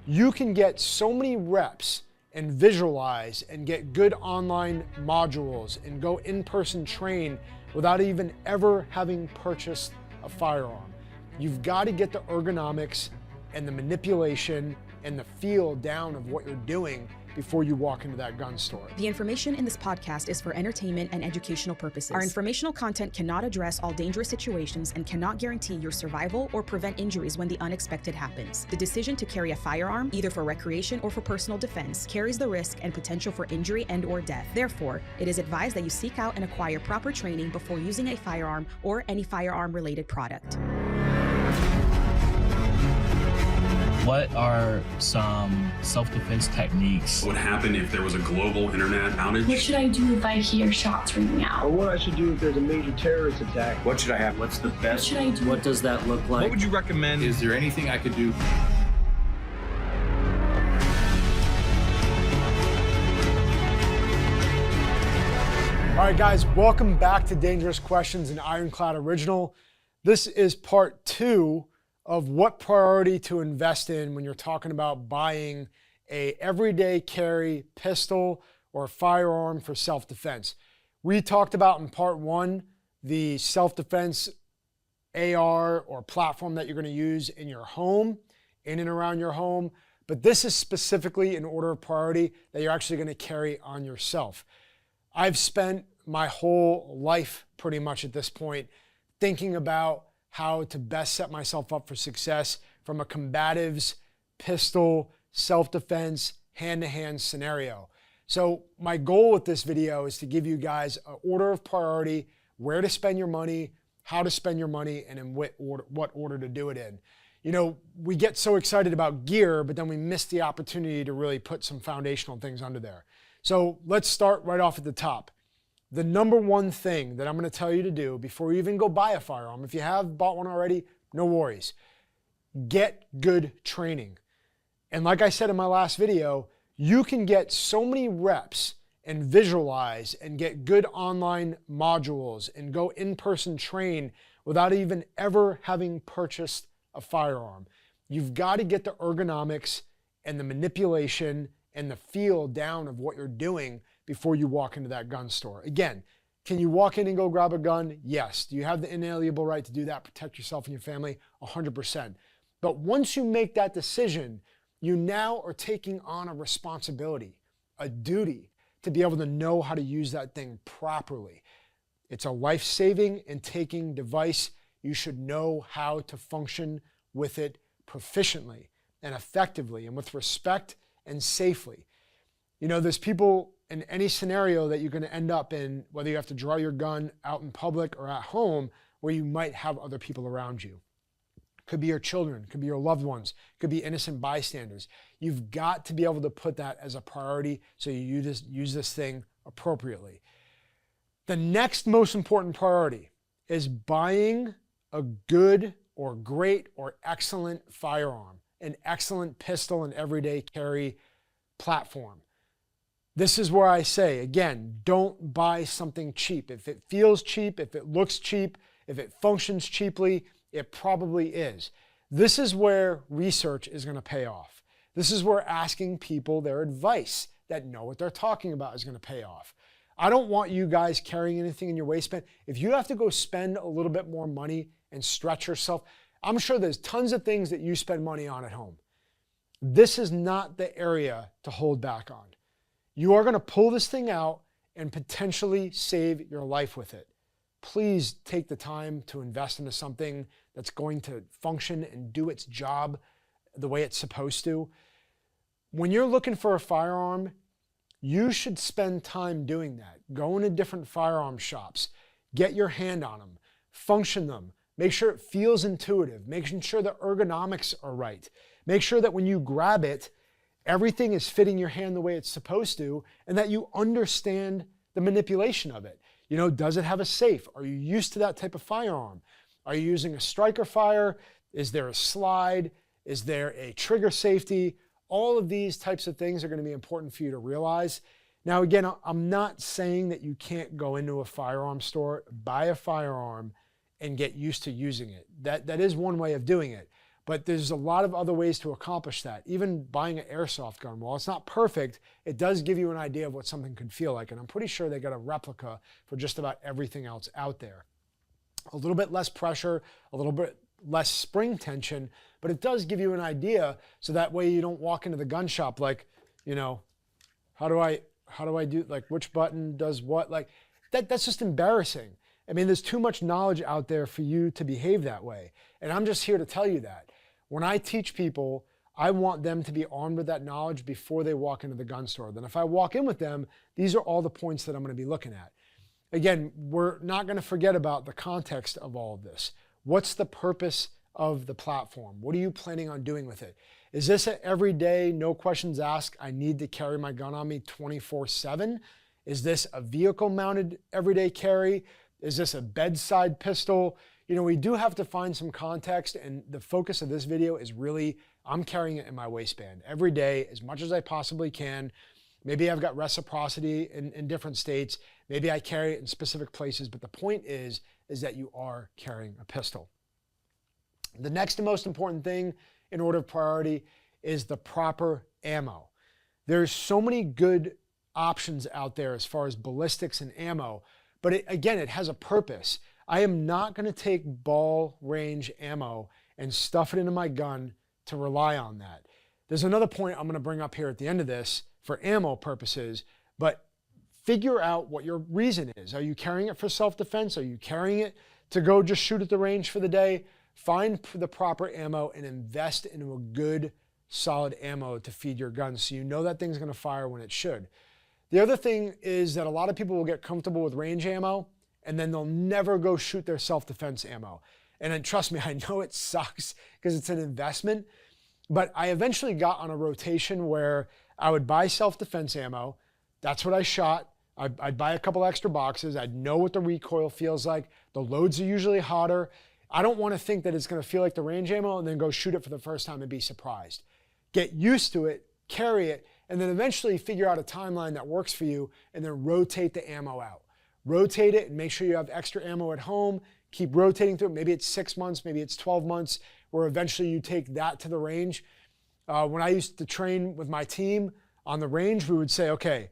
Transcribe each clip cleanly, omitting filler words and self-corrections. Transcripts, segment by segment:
You can get so many reps and visualize and get good online modules and go in-person train without even ever having purchased a firearm. You've got to get the ergonomics and the manipulation and the feel down of what you're doing before you walk into that gun store. The information in this podcast is for entertainment and educational purposes. Our informational content cannot address all dangerous situations and cannot guarantee your survival or prevent injuries when the unexpected happens. The decision to carry a firearm, either for recreation or for personal defense, carries the risk and potential for injury and or death. Therefore, it is advised that you seek out and acquire proper training before using a firearm or any firearm-related product. What are some self-defense techniques? What would happen if there was a global internet outage? What should I do if I hear shots ringing out? Or what I should do if there's a major terrorist attack? What should I have? What's the best? What should I do? What does that look like? What would you recommend? Is there anything I could do? All right, guys, welcome back to Dangerous Questions, an Ironclad original. This is part 2 of what priority to invest in when you're talking about buying a everyday carry pistol or firearm for self-defense. We talked about in part 1 the self-defense AR or platform that you're going to use in your home, in and around your home, but this is specifically in order of priority that you're actually going to carry on yourself. I've spent my whole life pretty much at this point thinking about how to best set myself up for success from a combatives, pistol, self-defense, hand-to-hand scenario. So my goal with this video is to give you guys an order of priority, where to spend your money, how to spend your money, and in what order to do it in. You know, we get so excited about gear, but then we miss the opportunity to really put some foundational things under there. So let's start right off at the top. The number one thing that I'm going to tell you to do before you even go buy a firearm, if you have bought one already, no worries. Get good training. And like I said in my last video, you can get so many reps and visualize and get good online modules and go in-person train without even ever having purchased a firearm. You've got to get the ergonomics and the manipulation and the feel down of what you're doing before you walk into that gun store. Again, can you walk in and go grab a gun? Yes. Do you have the inalienable right to do that, protect yourself and your family? 100%. But once you make that decision, you now are taking on a responsibility, a duty to be able to know how to use that thing properly. It's a life-saving and taking device. You should know how to function with it proficiently and effectively and with respect and safely. You know, there's people in any scenario that you're going to end up in, whether you have to draw your gun out in public or at home, where you might have other people around you. Could be your children, could be your loved ones, could be innocent bystanders. You've got to be able to put that as a priority so you use this thing appropriately. The next most important priority is buying a good or great or excellent firearm, an excellent pistol and everyday carry platform. This is where I say, again, don't buy something cheap. If it feels cheap, if it looks cheap, if it functions cheaply, it probably is. This is where research is going to pay off. This is where asking people their advice that know what they're talking about is going to pay off. I don't want you guys carrying anything in your waistband. If you have to go spend a little bit more money and stretch yourself, I'm sure there's tons of things that you spend money on at home. This is not the area to hold back on. You are going to pull this thing out and potentially save your life with it. Please take the time to invest into something that's going to function and do its job the way it's supposed to. When you're looking for a firearm, you should spend time doing that. Go into different firearm shops, get your hand on them, function them, make sure it feels intuitive, making sure the ergonomics are right. Make sure that when you grab it, everything is fitting your hand the way it's supposed to, and that you understand the manipulation of it. You know, does it have a safe? Are you used to that type of firearm? Are you using a striker fire? Is there a slide? Is there a trigger safety? All of these types of things are going to be important for you to realize. Now, again, I'm not saying that you can't go into a firearm store, buy a firearm, and get used to using it. That is one way of doing it. But there's a lot of other ways to accomplish that. Even buying an airsoft gun, while it's not perfect, it does give you an idea of what something could feel like. And I'm pretty sure they got a replica for just about everything else out there. A little bit less pressure, a little bit less spring tension, but it does give you an idea, so that way you don't walk into the gun shop like, you know, how do I do, like, which button does what? Like, that's just embarrassing. I mean, there's too much knowledge out there for you to behave that way. And I'm just here to tell you that. When I teach people, I want them to be armed with that knowledge before they walk into the gun store. Then if I walk in with them, these are all the points that I'm going to be looking at. Again, we're not going to forget about the context of all of this. What's the purpose of the platform? What are you planning on doing with it? Is this an everyday, no questions asked, I need to carry my gun on me 24/7? Is this a vehicle mounted everyday carry? Is this a bedside pistol? You know, we do have to find some context, and the focus of this video is really, I'm carrying it in my waistband every day as much as I possibly can. Maybe I've got reciprocity in different states. Maybe I carry it in specific places, but the point is that you are carrying a pistol. The next and most important thing in order of priority is the proper ammo. There's so many good options out there as far as ballistics and ammo, but it has a purpose. I am not going to take ball range ammo and stuff it into my gun to rely on that. There's another point I'm going to bring up here at the end of this for ammo purposes, but figure out what your reason is. Are you carrying it for self-defense? Are you carrying it to go just shoot at the range for the day? Find the proper ammo and invest into a good, solid ammo to feed your gun so you know that thing's going to fire when it should. The other thing is that a lot of people will get comfortable with range ammo and then they'll never go shoot their self-defense ammo. And then trust me, I know it sucks because it's an investment, but I eventually got on a rotation where I would buy self-defense ammo. That's what I shot. I'd buy a couple extra boxes. I'd know what the recoil feels like. The loads are usually hotter. I don't want to think that it's going to feel like the range ammo and then go shoot it for the first time and be surprised. Get used to it, carry it, and then eventually figure out a timeline that works for you and then rotate the ammo out. Rotate it and make sure you have extra ammo at home. Keep rotating through it. Maybe it's 6 months, maybe it's 12 months, where eventually you take that to the range. When I used to train with my team on the range, we would say, okay,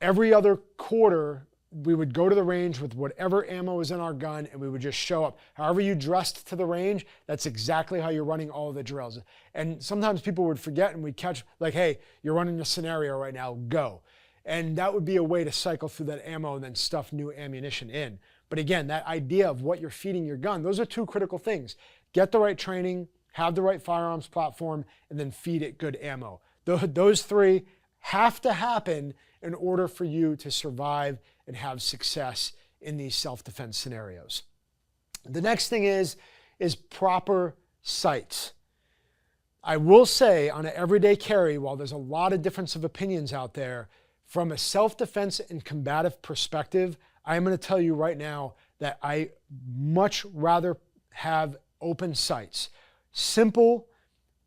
every other quarter, we would go to the range with whatever ammo was in our gun and we would just show up. However you dressed to the range, that's exactly how you're running all of the drills. And sometimes people would forget and we'd catch, like, hey, you're running a scenario right now, go. And that would be a way to cycle through that ammo and then stuff new ammunition in. But again, that idea of what you're feeding your gun, those are two critical things. Get the right training, have the right firearms platform, and then feed it good ammo. Those three have to happen in order for you to survive and have success in these self-defense scenarios. The next thing is proper sights. I will say on an everyday carry, while there's a lot of difference of opinions out there, from a self-defense and combative perspective, I am going to tell you right now that I much rather have open sights. Simple,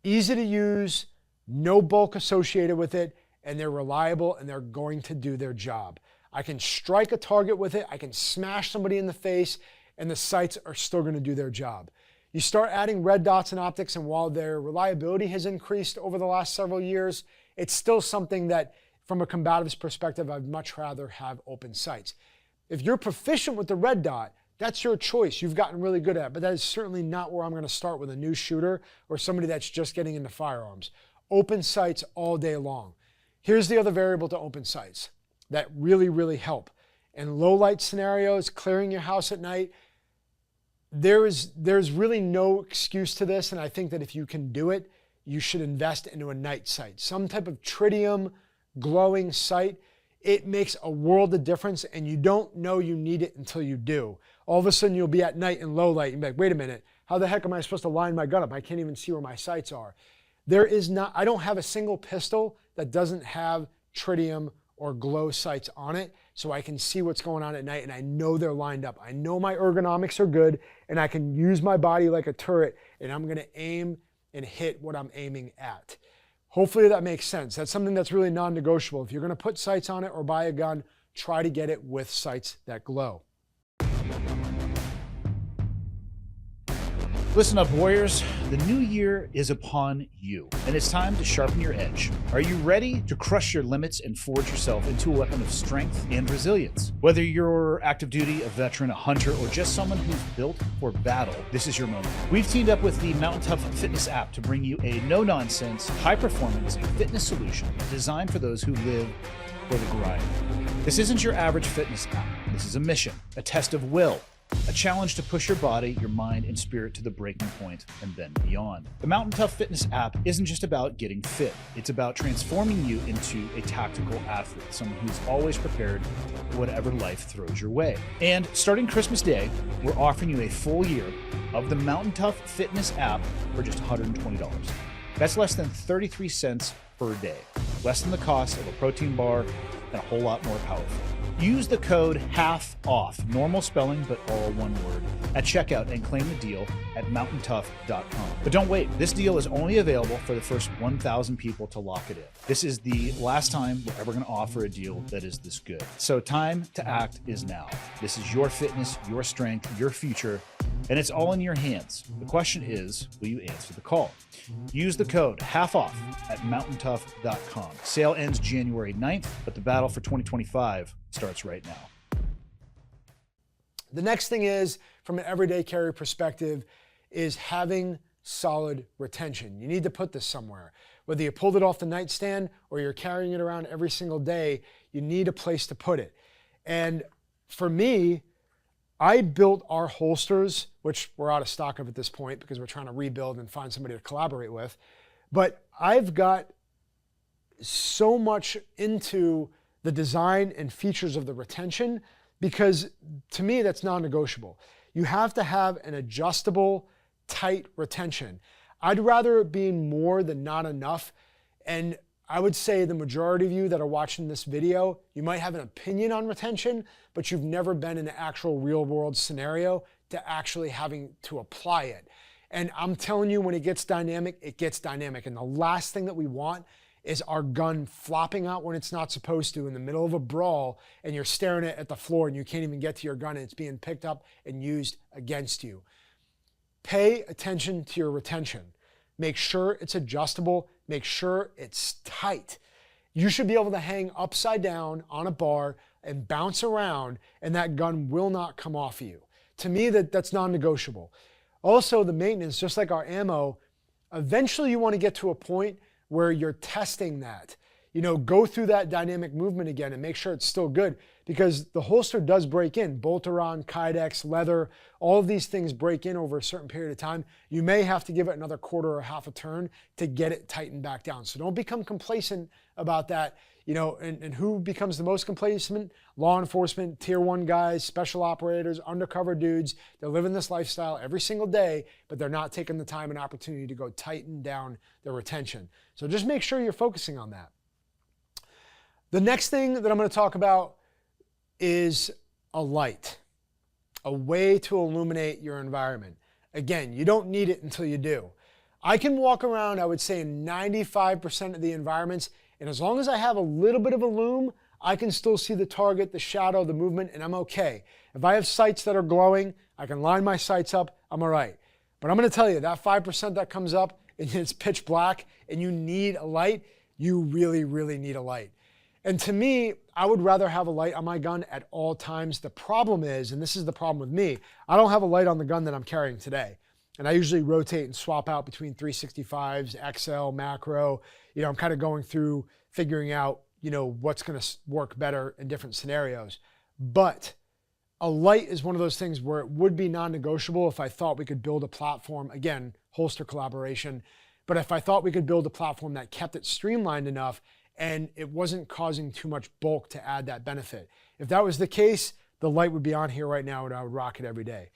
easy to use, no bulk associated with it, and they're reliable and they're going to do their job. I can strike a target with it, I can smash somebody in the face, and the sights are still going to do their job. You start adding red dots and optics, and while their reliability has increased over the last several years, it's still something that, from a combative's perspective, I'd much rather have open sights. If you're proficient with the red dot, that's your choice. You've gotten really good at it, but that is certainly not where I'm going to start with a new shooter or somebody that's just getting into firearms. Open sights all day long. Here's the other variable to open sights that really, really help. In low light scenarios, clearing your house at night, there's really no excuse to this, and I think that if you can do it, you should invest into a night sight. Some type of tritium glowing sight. It makes a world of difference, and you don't know you need it until you do. All of a sudden, you'll be at night in low light and be like, wait a minute, how the heck am I supposed to line my gun up? I can't even see where my sights are. I don't have a single pistol that doesn't have tritium or glow sights on it, so I can see what's going on at night, and I know they're lined up. I know my ergonomics are good, and I can use my body like a turret, and I'm going to aim and hit what I'm aiming at. Hopefully that makes sense. That's something that's really non-negotiable. If you're going to put sights on it or buy a gun, try to get it with sights that glow. Listen up, warriors. The new year is upon you, and it's time to sharpen your edge. Are you ready to crush your limits and forge yourself into a weapon of strength and resilience? Whether you're active duty, a veteran, a hunter, or just someone who's built for battle, this is your moment. We've teamed up with the MTNTOUGH fitness app to bring you a no-nonsense, high-performance fitness solution designed for those who live for the grind. This isn't your average fitness app. This is a mission, a test of will, a challenge to push your body, your mind, and spirit to the breaking point and then beyond. The MTNTOUGH Fitness app isn't just about getting fit. It's about transforming you into a tactical athlete, someone who's always prepared for whatever life throws your way. And starting Christmas Day, we're offering you a full year of the MTNTOUGH Fitness app for just $120. That's less than 33 cents per day, less than the cost of a protein bar, and a whole lot more powerful. Use the code HALFOFF, normal spelling but all one word, at checkout and claim the deal at MTNTOUGH.com. But don't wait, this deal is only available for the first 1,000 people to lock it in. This is the last time we're ever going to offer a deal that is this good. So time to act is now. This is your fitness, your strength, your future, and it's all in your hands. The question is, will you answer the call? Use the code HALFOFF at MTNTOUGH.com. Sale ends January 9th, but the battle for 2025 starts right now. The next thing is, from an everyday carry perspective, is having solid retention. You need to put this somewhere. Whether you pulled it off the nightstand or you're carrying it around every single day, you need a place to put it. And for me, I built our holsters, which we're out of stock of at this point because we're trying to rebuild and find somebody to collaborate with. But I've got so much into the design and features of the retention because to me, that's non-negotiable. You have to have an adjustable, tight retention. I'd rather it being more than not enough. And I would say the majority of you that are watching this video, you might have an opinion on retention, but you've never been in an actual real world scenario to actually having to apply it. And I'm telling you, when it gets dynamic, it gets dynamic. And the last thing that we want is our gun flopping out when it's not supposed to in the middle of a brawl, and you're staring at the floor and you can't even get to your gun and it's being picked up and used against you. Pay attention to your retention. Make sure it's adjustable. Make sure it's tight. You should be able to hang upside down on a bar and bounce around, and that gun will not come off of you. To me, that's non-negotiable. Also, the maintenance, just like our ammo, eventually you want to get to a point where you're testing that. You know, go through that dynamic movement again and make sure it's still good, because the holster does break in. Bolt-Aron, Kydex, leather, all of these things break in over a certain period of time. You may have to give it another quarter or half a turn to get it tightened back down. So don't become complacent about that. You know, and who becomes the most complacent? Law enforcement, tier 1 guys, special operators, undercover dudes. They're living this lifestyle every single day, but they're not taking the time and opportunity to go tighten down their retention. So just make sure you're focusing on that. The next thing that I'm going to talk about is a light, a way to illuminate your environment. Again, you don't need it until you do. I can walk around, I would say, in 95% of the environments, and as long as I have a little bit of a lume, I can still see the target, the shadow, the movement, and I'm okay. If I have sights that are glowing, I can line my sights up, I'm all right. But I'm going to tell you, that 5% that comes up and it's pitch black and you need a light, you really, really need a light. And to me, I would rather have a light on my gun at all times. The problem is, and this is the problem with me, I don't have a light on the gun that I'm carrying today. And I usually rotate and swap out between 365s, XL, macro. You know, I'm kind of going through figuring out, you know, what's going to work better in different scenarios. But a light is one of those things where it would be non-negotiable if I thought we could build a platform, again, holster collaboration, but if I thought we could build a platform that kept it streamlined enough and it wasn't causing too much bulk to add that benefit. If that was the case, the light would be on here right now and I would rock it every day.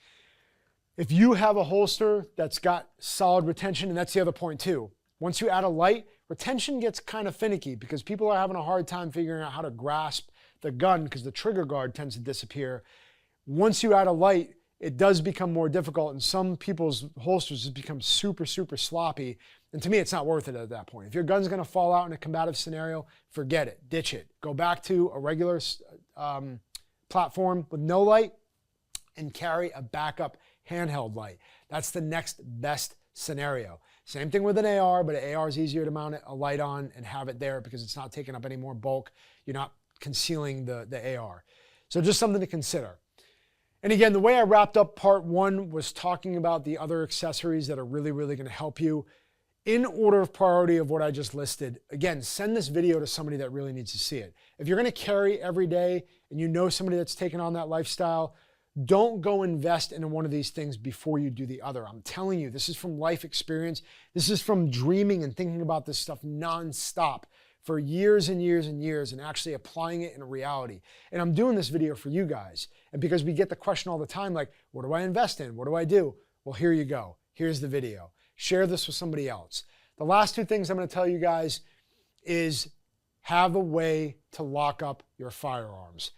If you have a holster that's got solid retention, and that's the other point too, once you add a light, retention gets kind of finicky because people are having a hard time figuring out how to grasp the gun because the trigger guard tends to disappear. Once you add a light, it does become more difficult, and some people's holsters have become super, super sloppy. And to me, it's not worth it at that point. If your gun's gonna fall out in a combative scenario, forget it, ditch it. Go back to a regular platform with no light and carry a backup handheld light. That's the next best scenario. Same thing with an AR, but an AR is easier to mount a light on and have it there because it's not taking up any more bulk. You're not concealing the AR. So just something to consider. And again, the way I wrapped up part one was talking about the other accessories that are really, really going to help you. In order of priority of what I just listed, again, send this video to somebody that really needs to see it. If you're going to carry every day and you know somebody that's taken on that lifestyle, don't go invest in one of these things before you do the other. I'm telling you, this is from life experience. This is from dreaming and thinking about this stuff nonstop for years and years and years and actually applying it in reality. And I'm doing this video for you guys. And because we get the question all the time, like, what do I invest in? What do I do? Well, here you go. Here's the video. Share this with somebody else. The last two things I'm going to tell you guys is have a way to lock up your firearms.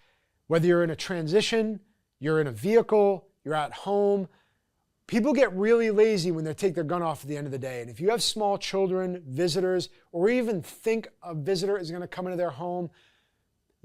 Whether you're in a transition, you're in a vehicle, you're at home, people get really lazy when they take their gun off at the end of the day. And if you have small children, visitors, or even think a visitor is going to come into their home,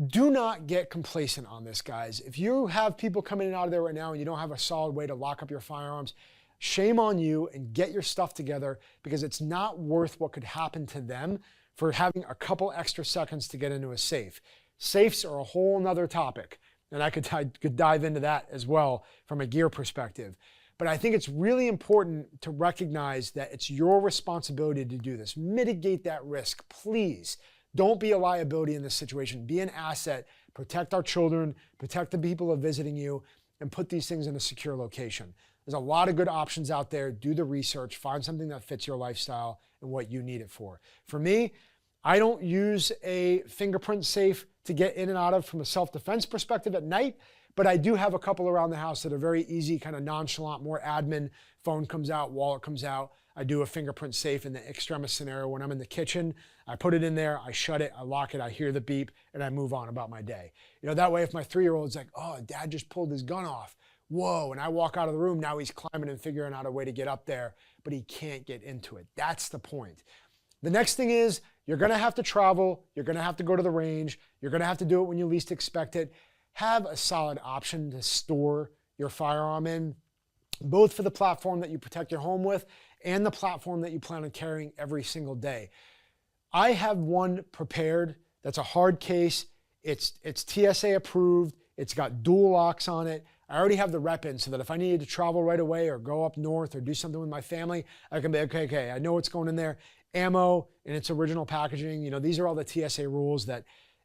do not get complacent on this, guys. If you have people coming in and out of there right now and you don't have a solid way to lock up your firearms, shame on you and get your stuff together, because it's not worth what could happen to them for having a couple extra seconds to get into a safe. Safes are a whole nother topic, and I could dive into that as well from a gear perspective. But I think it's really important to recognize that it's your responsibility to do this. Mitigate that risk, please. Don't be a liability in this situation. Be an asset. Protect our children, protect the people who are visiting you, and put these things in a secure location. There's a lot of good options out there. Do the research, find something that fits your lifestyle and what you need it for. For me, I don't use a fingerprint safe to get in and out of from a self-defense perspective at night, but I do have a couple around the house that are very easy, kind of nonchalant, more admin. Phone comes out, wallet comes out. I do a fingerprint safe in the extremis scenario when I'm in the kitchen. I put it in there, I shut it, I lock it, I hear the beep, and I move on about my day. You know, that way if my 3-year-old's like, oh, Dad just pulled his gun off, whoa, and I walk out of the room, now he's climbing and figuring out a way to get up there, but he can't get into it. That's the point. The next thing is, you're gonna have to travel, you're gonna have to go to the range, you're gonna have to do it when you least expect it. Have a solid option to store your firearm in, both for the platform that you protect your home with and the platform that you plan on carrying every single day. I have one prepared that's a hard case. It's TSA approved. It's got dual locks on it. I already have the rep in so that if I needed to travel right away or go up north or do something with my family, I can be, okay, I know what's going in there. Ammo in its original packaging. You know, these are all the TSA rules that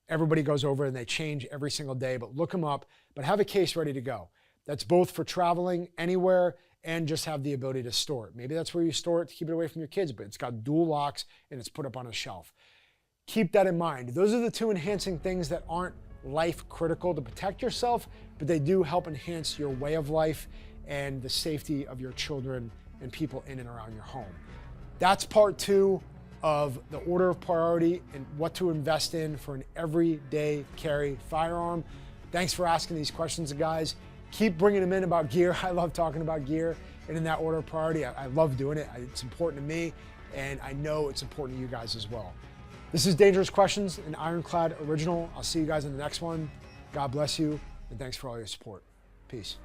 everybody goes over and they change every single day, but look them up, but have a case ready to go. That's both for traveling anywhere and just have the ability to store it. Maybe that's where you store it to keep it away from your kids, but it's got dual locks and it's put up on a shelf. Keep that in mind. Those are the two enhancing things that aren't life critical to protect yourself, but they do help enhance your way of life and the safety of your children and people in and around your home. That's part two of the order of priority and what to invest in for an everyday carry firearm. Thanks for asking these questions, guys. Keep bringing them in about gear. I love talking about gear, and in that order of priority, I love doing it. It's important to me, and I know it's important to you guys as well. This is Dangerous Questions, an Ironclad original. I'll see you guys in the next one. God bless you, and thanks for all your support. Peace.